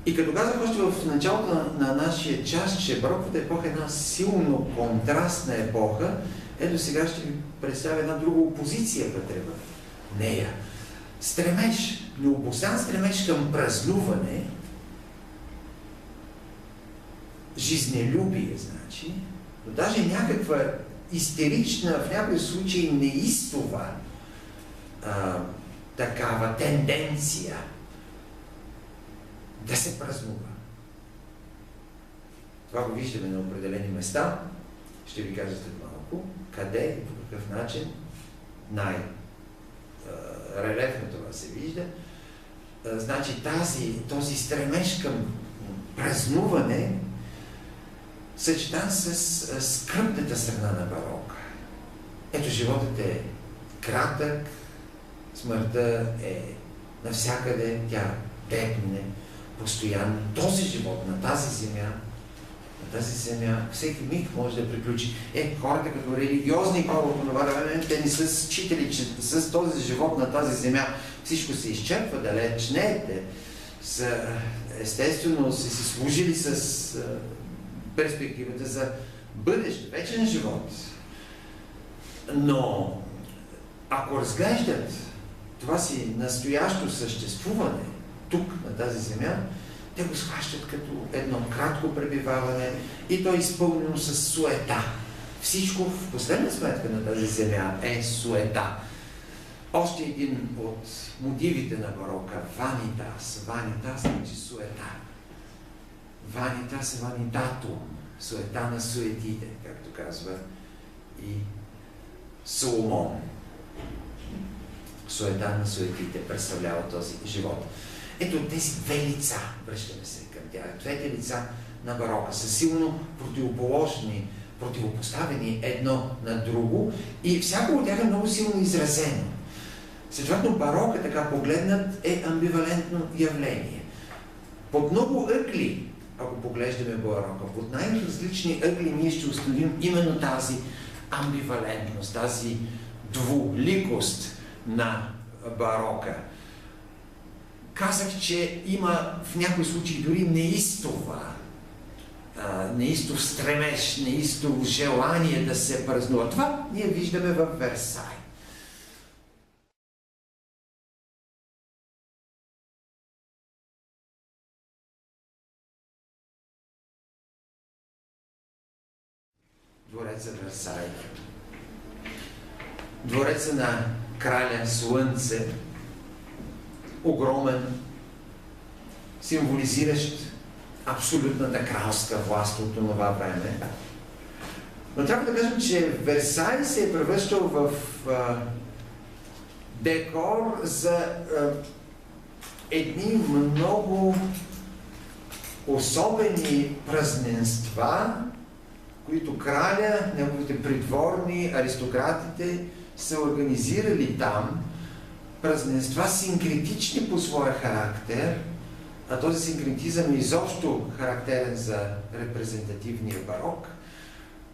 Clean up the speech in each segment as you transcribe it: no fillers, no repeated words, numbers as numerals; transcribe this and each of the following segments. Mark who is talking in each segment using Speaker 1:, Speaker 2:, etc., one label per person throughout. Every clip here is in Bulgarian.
Speaker 1: И като казах още в началото на нашия час, че бароковата епоха е една силно контрастна епоха, ето сега ще ви представя една друга опозиция вътре в нея. Стремеж, необуздан стремеж към празнуване, жизнелюбие, значи, но даже някаква истерична, в някои случаи неистова такава тенденция да се празнува. Това го виждаме на определени места. Ще ви кажа след малко. Къде и по какъв начин най-релефно това се вижда. Значи този стремеж към празнуване съчетан с скръпната страна на барока. Ето, животът е кратък, смъртта е навсякъде, тя текне постоянно. Този живот на тази земя, всеки миг може да приключи. Хората като религиозни хора от това време, те не са считали, че с този живот на тази земя всичко се изчерпва далеч. Не, те са естествено са си служили с перспективата за бъдещ, вечен живот. Но ако разглеждат това си настоящо съществуване тук, на тази земя, те го схващат като едно кратко пребиваване и то е изпълнено с суета. Всичко в последна сметка на тази земя е суета. Още един от мотивите на барока – ванитас. Ванитас значи суета. Ванитас е ванитатум. Суета на суетите, както казва и Соломон. Суета на суетите представлява този живот. Ето тези две лица, връщаме се към тях, двете лица на барока са силно противоположни, противопоставени едно на друго и всяко от тях е много силно изразено. Следователно барока, така погледнат, е амбивалентно явление. Под много ъгли, ако поглеждаме барока, под най-различни ъгли ние ще установим именно тази амбивалентност, тази двуликост на барока. Казах, че има в някои случаи дори неистов стремеж, неистово желание да се празнува. Това ние виждаме в Версай. Двореца Версай. Двореца на краля Слънце, огромен, символизиращ абсолютната кралска власт от това време. Но трябва да кажем, че Версай се е превръщал в декор за едни много особени празненства, които краля, неговите придворни, аристократите са организирали там. Празненства синкретични по своя характер, а този синкретизъм е изобщо характерен за репрезентативния барок.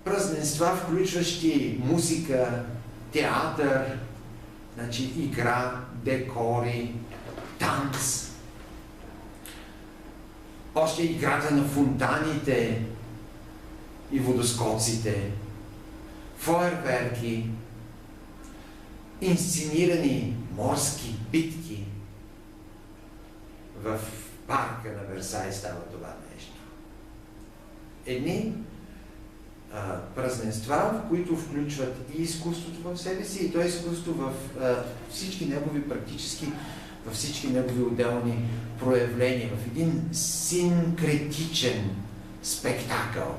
Speaker 1: Празненства, включващи музика, театър, значи игра, декори, танц. Още играта на фонтаните и водоскоците, фойерверки, инсценирани морски битки. В парка на Версай става това нещо. Едни празненства, в които включват и изкуството в себе си, и то изкуство в всички негови практически, във всички негови отделни проявления, в един синкретичен спектакъл,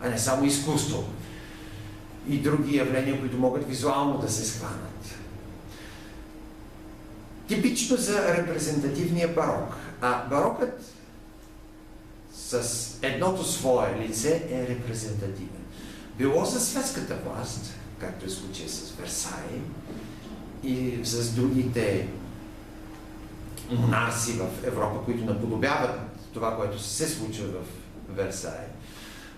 Speaker 1: а не само изкуство и други явления, които могат визуално да се схванат. Типично за репрезентативния барок. А барокът с едното свое лице е репрезентативен. Било за светската власт, както е случая с Версай, и с другите монарси в Европа, които наподобяват това, което се случва в Версай.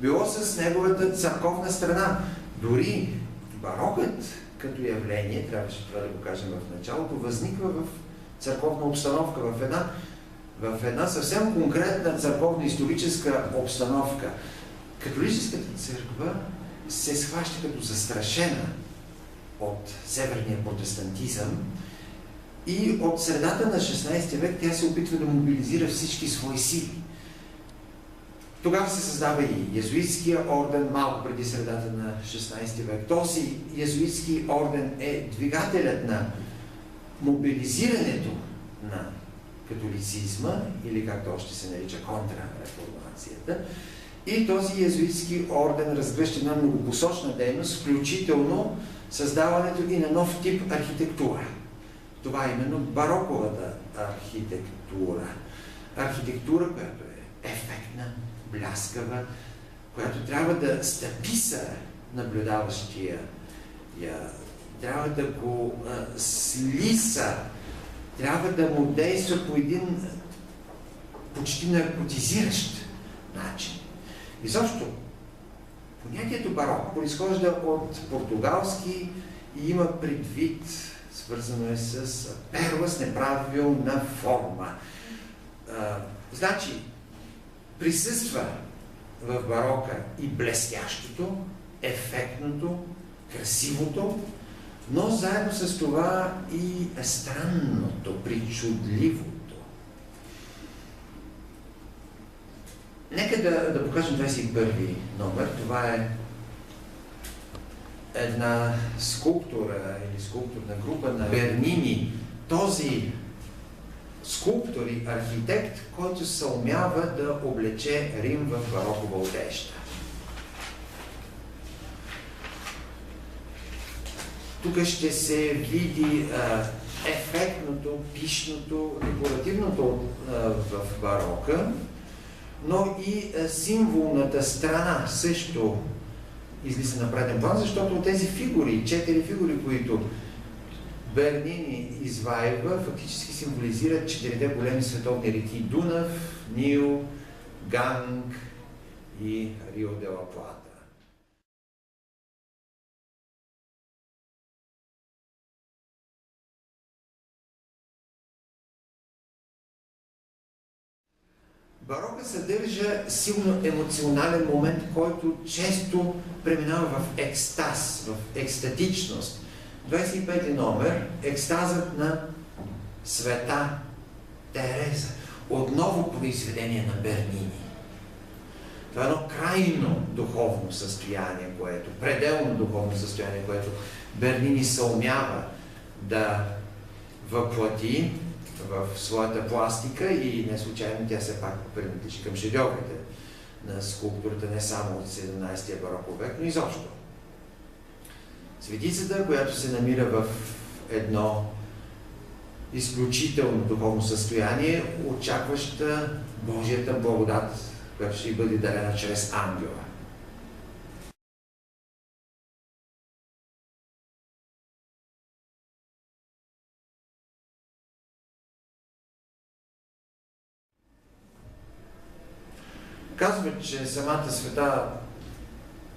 Speaker 1: Било с неговата църковна страна. Дори барокът като явление, трябваше това да го кажем в началото, възниква в църковна обстановка, в една в една съвсем конкретна църковно-историческа обстановка. Католическата църква се схваща като застрашена от северния протестантизъм и от средата на 16 век тя се опитва да мобилизира всички свои сили. Тогава се създава и езуитския орден, малко преди средата на 16 век. Този езуитски орден е двигателят на мобилизирането на католицизма, или както още се нарича контрареформацията. И този езуитски орден разгръща една многопосочна дейност, включително създаването и на нов тип архитектура. Това е именно бароковата архитектура. Архитектура, която е ефектна, бляскава, която трябва да стъписа наблюдаващия, трябва да го слиса, трябва да му действа по един почти наркотизиращ начин. Изобщо, понятието барок произхожда от португалски и има предвид, свързано е с перла с неправилна форма. Значи, присъства в барока и блестящото, ефектното, красивото, но заедно с това и странното, причудливото. Нека да покажем 21 номер. Това е една скулптура или скулптурна група на Бернини. Този скулптор и архитект, който се умява да облече Рим в барокова одежда. Тук ще се види ефектното, пишното, декоративното в барока, но и символната страна също излиза на преден план, защото тези фигури, 4 фигури, които Бернини извайва, фактически символизират 4-те големи световни реки: Дунав, Нил, Ганг и Рио де ла Плата. Барока съдържа силно емоционален момент, който често преминава в екстаз, в екстатичност. 25 номер, екстазът на Света Тереза. Отново произведение на Бернини. Това е едно крайно духовно състояние, пределно духовно състояние, което Бернини съумява да въплати в своята пластика и не случайно тя все пак принадлежи към шедьоврите на скулптурата не само от 17-я бароков век, но изобщо. Светицата, която се намира в едно изключително духовно състояние, очакваща Божията благодат, която ще й бъде дарена чрез ангела. Казва, че самата Света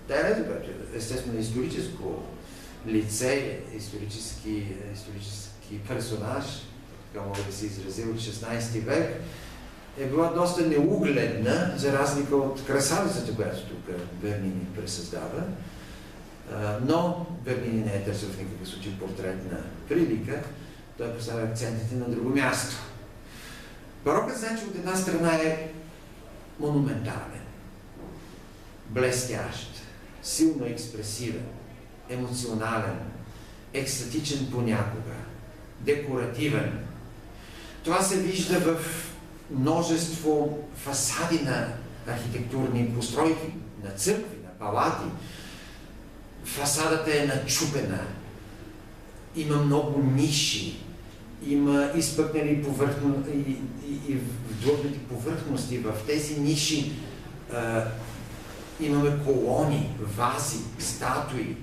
Speaker 1: Тереза, която е естествено историческо лице, исторически персонаж, така мога да се изразя, от 16 век, е била доста неугледна, за разлика от красавицата, която тук Бернини пресъздава. Но Бернини не е търсил в никакъв случай портрет на прилика, той поставя акцентите на друго място. Барокът, значи, от една страна е монументален, блестящ, силно експресивен, емоционален, екстатичен понякога, декоративен. Това се вижда в множество фасади на архитектурни постройки, на църкви, на палати. Фасадата е начупена, има много ниши, има изпъкнали и вдлъбнати повърхности. В тези ниши имаме колони, вази, статуи.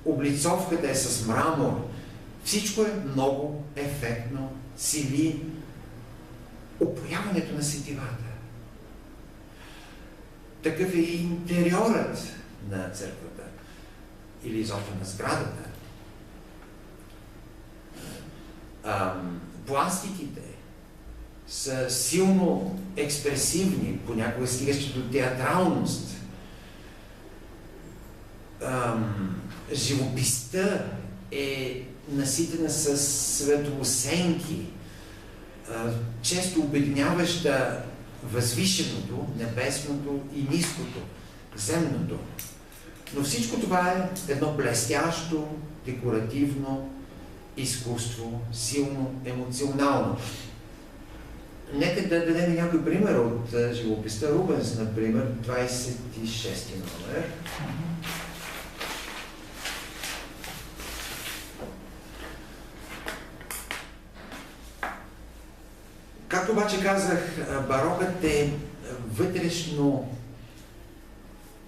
Speaker 1: Облицовката е с мрамор. Всичко е много ефектно, цели опояването на сетивата. Такъв е и интериорът на църквата или изобщо на сградата. Пластиките са силно експресивни, понякога стигащи до театралност. Живописта е наситена с светлосенки, често обединяваща възвишеното, небесното и ниското, земното. Но всичко това е едно блестящо, декоративно изкуство, силно емоционално. Нека да дадем някой пример от живописта. Рубенс, например, 26-ти номер. Както обаче казах, барокът е вътрешно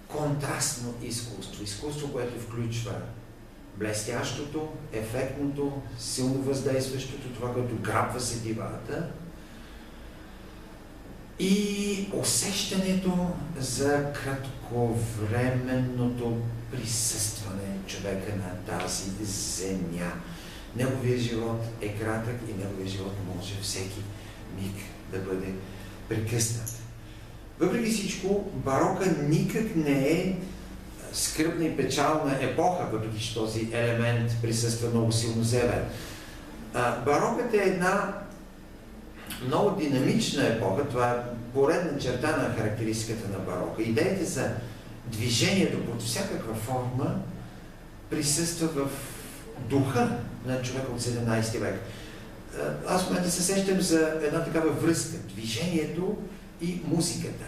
Speaker 1: контрастно изкуство. Изкуство, което включва блестящото, ефектното, силно въздействащото, това, което грабва сетивата, и усещането за кратковременното присъстване човека на тази земя. Неговият живот е кратък и неговият живот може всеки миг да бъде прекъснат. Въпреки всичко, барока никак не е скръбна и печална епоха, въпреки че този елемент присъства много силно зелен. Барокът е една много динамична епоха, това е поредна черта на характеристиката на барока. Идеята за движението под всякаква форма присъства в духа на човека от 17 век. Аз в момента се сещам за една такава връзка, движението и музиката.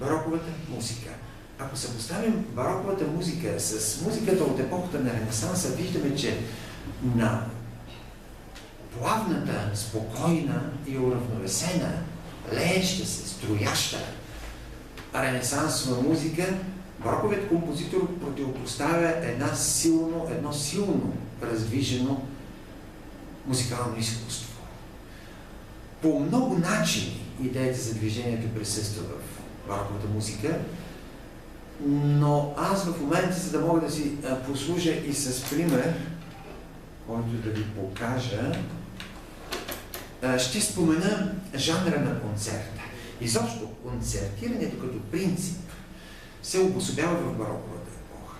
Speaker 1: Бароковата музика. Ако съпоставим бароковата музика с музиката от епохата на Ренесанса, виждаме, че на плавната, спокойна и уравновесена, лееща се, строяща ренесансова музика, бароковият композитор противопоставя едно силно раздвижено музикално изкуство. По много начини идеята за движението присъства в бароковата музика, но аз в момента, за да мога да си послужа и с пример, който да ви покажа, ще спомена жанра на концерта. Изобщо концертирането като принцип се обособява в бароковата епоха.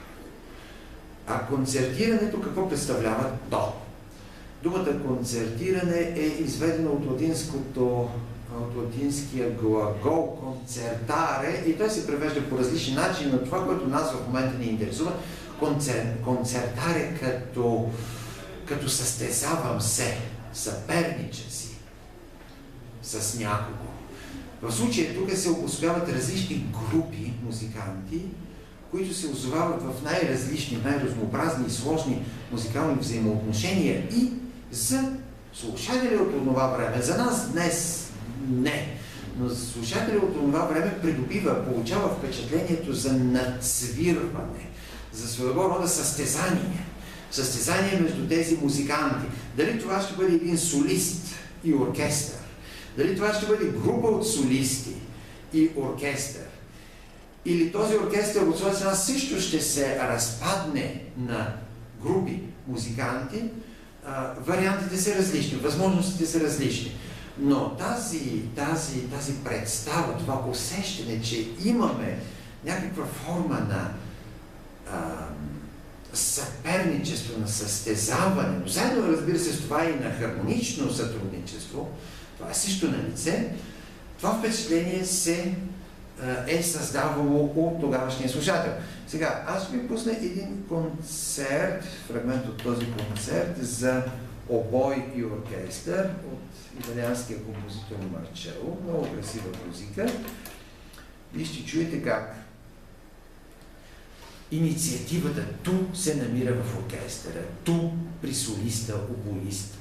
Speaker 1: А концертирането какво представлява то? Думата концертиране е изведена от латинския глагол концертаре и той се превежда по различни начини, но това, което нас в момента ни интересува, концертаре като състезавам се, съпернича си с някого. В случая тук се обособяват различни групи музиканти, които се озовават в най-различни, най-разнообразни и сложни музикални взаимоотношения и за слушатели от това време, за нас днес не, но за слушатели от това време получава впечатлението за надцвирване, за своего рода състезание. Състезание между тези музиканти. Дали това ще бъде един солист и оркестър, дали това ще бъде група от солисти и оркестър, или този оркестър от своя страна също ще се разпадне на групи музиканти, вариантите са различни, възможностите са различни. Но тази представа, това усещане, че имаме някаква форма на съперничество, на състезаване, но заедно, разбира се, с това и на хармонично сътрудничество, това е също на лице, това впечатление се е създавало от тогавашния слушател. Сега, аз ще ви пусна един концерт, фрагмент от този концерт за обой и оркестър от италианския композитор Марчело. Много красива музика. И ще чуете как инициативата ту се намира в оркестъра, ту при солиста, обоист.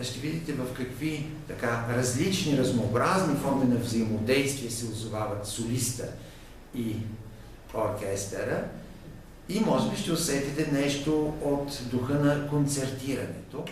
Speaker 1: Ще видите в какви така различни, разнообразни форми на взаимодействие се озовават солиста и оркестъра и може би ще усетите нещо от духа на концертирането.